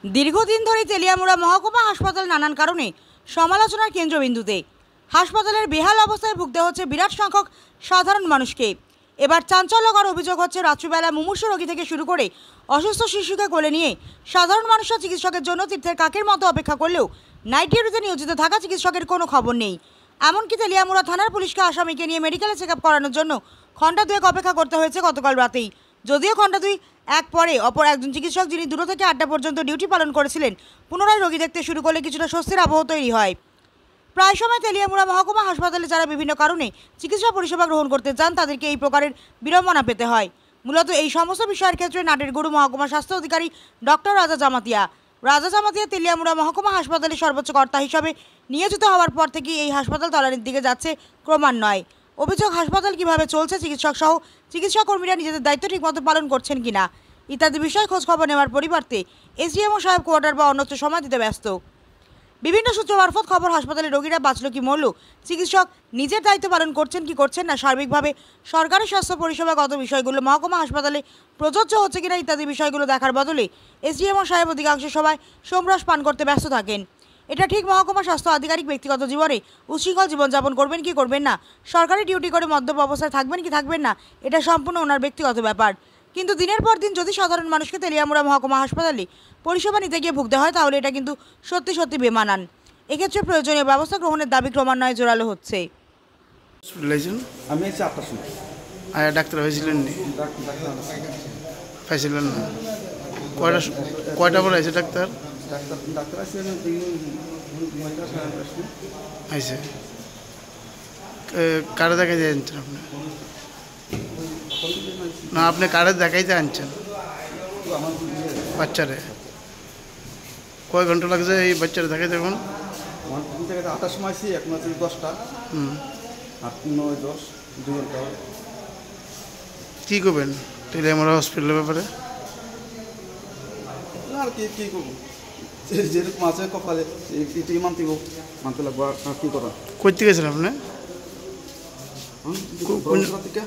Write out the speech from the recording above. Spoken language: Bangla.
দীর্ঘদিন ধরে তেলিয়ামুড়া মহকুমা হাসপাতাল নানান কারণে সমালোচনার কেন্দ্রবিন্দুতে। হাসপাতালের বেহাল অবস্থায় ভুগতে হচ্ছে বিরাট সংখ্যক সাধারণ মানুষকে। এবার চাঞ্চল্যকর অভিযোগ হচ্ছে, রাত্রিবেলা মুমূর্ষু রোগী থেকে শুরু করে অসুস্থ শিশুকে কোলে নিয়ে সাধারণ মানুষরা চিকিৎসকের জন্য তীর্থের কাকের মতো অপেক্ষা করলেও নাইট ডিউটিতে নিয়োজিত থাকা চিকিৎসকের কোনো খবর নেই। এমনকি তেলিয়ামুড়া থানার পুলিশকে আসামিকে নিয়ে মেডিকেলে চেক আপ করানোর জন্য ঘণ্টা দুয়েক অপেক্ষা করতে হয়েছে গতকাল রাতেই। যদিও ঘণ্টা দুই এক পরে অপর একজন চিকিৎসক, যিনি 2 থেকে 8টা পর্যন্ত ডিউটি পালন করেছিলেন, পুনরায় রোগী দেখতে শুরু করলে কিছুটা স্বস্তির আবহ তৈরি হয়। প্রায় সময় তেলিয়ামুড়া মহকুমা হাসপাতালে যারা বিভিন্ন কারণে চিকিৎসা পরিষেবা গ্রহণ করতে চান, তাদেরকে এই প্রকারের বিড়ম্বনা পেতে হয়। মূলত এই সমস্ত বিষয়ের ক্ষেত্রে নাটের গুরু মহকুমা স্বাস্থ্য অধিকারী ডক্টর রাজা জামাতিয়া তেলিয়ামুড়া মহকুমা হাসপাতালের সর্বোচ্চ কর্তা হিসাবে নিয়োজিত হওয়ার পর থেকেই এই হাসপাতাল তলানির দিকে যাচ্ছে ক্রমান্বয়ে। অভিযোগ, হাসপাতাল কিভাবে চলছে, চিকিৎসক সহ চিকিৎসা কর্মীরা নিজেদের দায়িত্ব ঠিকমতো পালন করছেন কিনা ইত্যাদি বিষয়ে খোঁজখবর নেওয়ার পরিবর্তে এসডিএমও সাহেব কোয়ার্টার বা অন্যত্র সময় দিতে ব্যস্ত। বিভিন্ন সূত্র মারফত খবর, হাসপাতালের রোগীরা বাঁচল কি মরল, চিকিৎসক নিজের দায়িত্ব পালন করছেন কি করছেন না, সার্বিকভাবে সরকারি স্বাস্থ্য পরিষেবাগত বিষয়গুলো মহকুমা হাসপাতালে প্রযোজ্য হচ্ছে কিনা ইত্যাদি বিষয়গুলো দেখার বদলে এসডিএমও সাহেব অধিকাংশ সময় সোমরস পান করতে ব্যস্ত থাকেন। এটা ঠিক মহকুমা স্বাস্থ্য আধিকারিক ব্যক্তিগত জীবনে উচ্ছৃঙ্খল জীবনযাপন করবেন কি করবেন না, সরকারি ডিউটি করে মদ্যপ অবস্থায় থাকবেন কি থাকবেন না, এটা সম্পূর্ণ ওনার ব্যক্তিগত ব্যাপার। কিন্তু দিনের পর দিন যদি সাধারণ মানুষকে তেলিয়ামুড়া মহকুমা হাসপাতালে পরিষেবা নিতে গিয়ে ভুগতে হয়, তাহলে এটা কিন্তু সত্যি বেমানান। এক্ষেত্রে প্রয়োজনীয় ব্যবস্থা গ্রহণের দাবি ক্রমান্বয়ে জোরালো হচ্ছে। আমি 4টার সময় ডাক্তার হয়েছিলেন পাইছিলেন না? কয়টা পরে আছে ডাক্তার? ডাক্তার আইসে কারে দেখাইতে আনছেন আপনি? না, আপনি কারে দেখাইতে আনছেন বাচ্চারে? কয় ঘন্টা লাগছে এই বাচ্চারা দেখাইতে? এখন 8টার সময় আছি, এখন আছে 10টা। 8, 9, 10, 2 ঘন্টা। কী করবেন তেলিয়ামুড়া হসপিটালের ব্যাপারে? আর কি করবো, যেরকম আছে কপালে এটাই মানতে লাগবো। আর কী করা? করতে গেছেন আপনি? থেকে